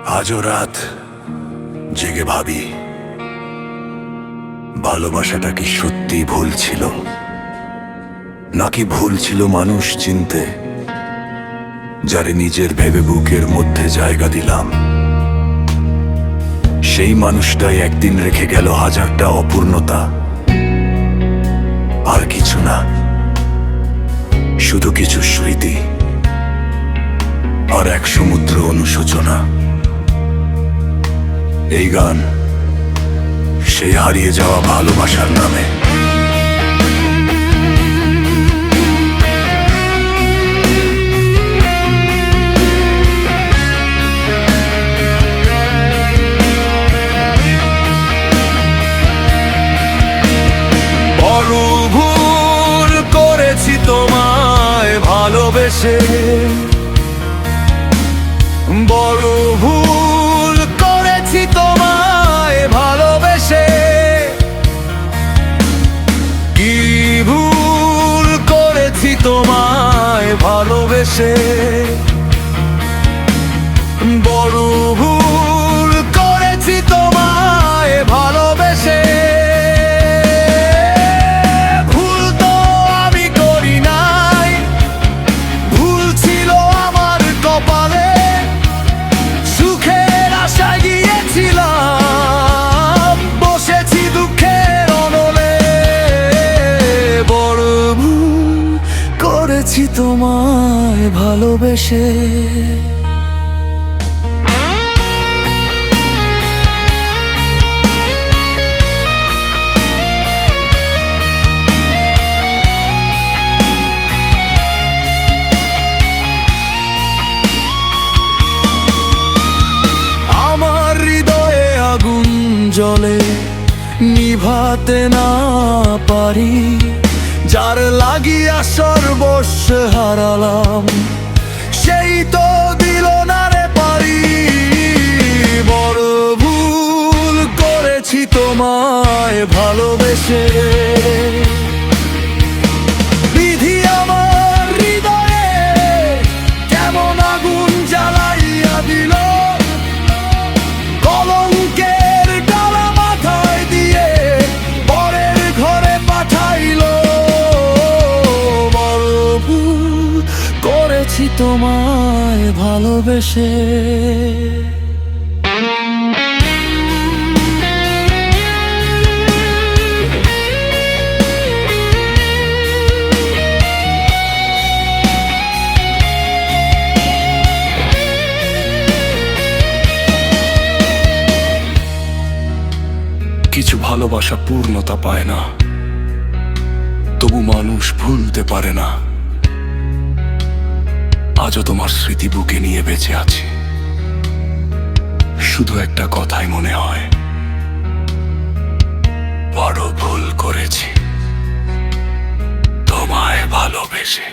আজও রাত জেগে ভাবি, ভালোবাসাটা কি সত্যি ভুল ছিল, নাকি ভুল ছিল মানুষ চিনতে, যারে নিজের ভেবে বুকের মধ্যে জায়গা দিলাম। সেই মানুষটাই একদিন রেখে গেল হাজারটা অপূর্ণতা, আর কিছু না, শুধু কিছু স্মৃতি আর এক সমুদ্র অনুশোচনা। এই গান সেই হারিয়ে যাওয়া ভালোবাসার নামে। বড় ভুল করেছি তোমায় ভালোবেসে, বড় ভুল করেছি তোমায় ভালোবেসে। কি ভুল করেছি তোমায় ভালোবেসে, বড় ভুল করেছি তোমায় ভালোবেসে। ভুল তো আমি করি নাই, ভুল ছিল আমার কপালে। সুখের আশায় গিয়েছিলাম, বসেছি দুঃখের অনলে। বড় ভুল করেছি তোমায় ভালোবেসে। জলে নিভাতে না পারি, যার লাগিয়া সর্বস্ব হারালাম, সেই তো দিল না রে পারি। বড় ভুল করেছি তোমায় ভালোবেসে। বিধি আমার হৃদয়ে কেমন আগুন জ্বালাইয়া দিল, কলঙ্কের ডালা মাথায় দিয়ে পরের ঘরে পাঠাইল। বড় ভুল করেছি তোমায় ভালোবেসে। কিছু ভালোবাসা পূর্ণতা পায় না, তবু মানুষ ভুলতে পারে না। আজও তোমার স্মৃতি বুকে নিয়ে বেঁচে আছি, শুধু একটা কথাই মনে হয়, বড় ভুল করেছি তোমায় ভালোবেসে।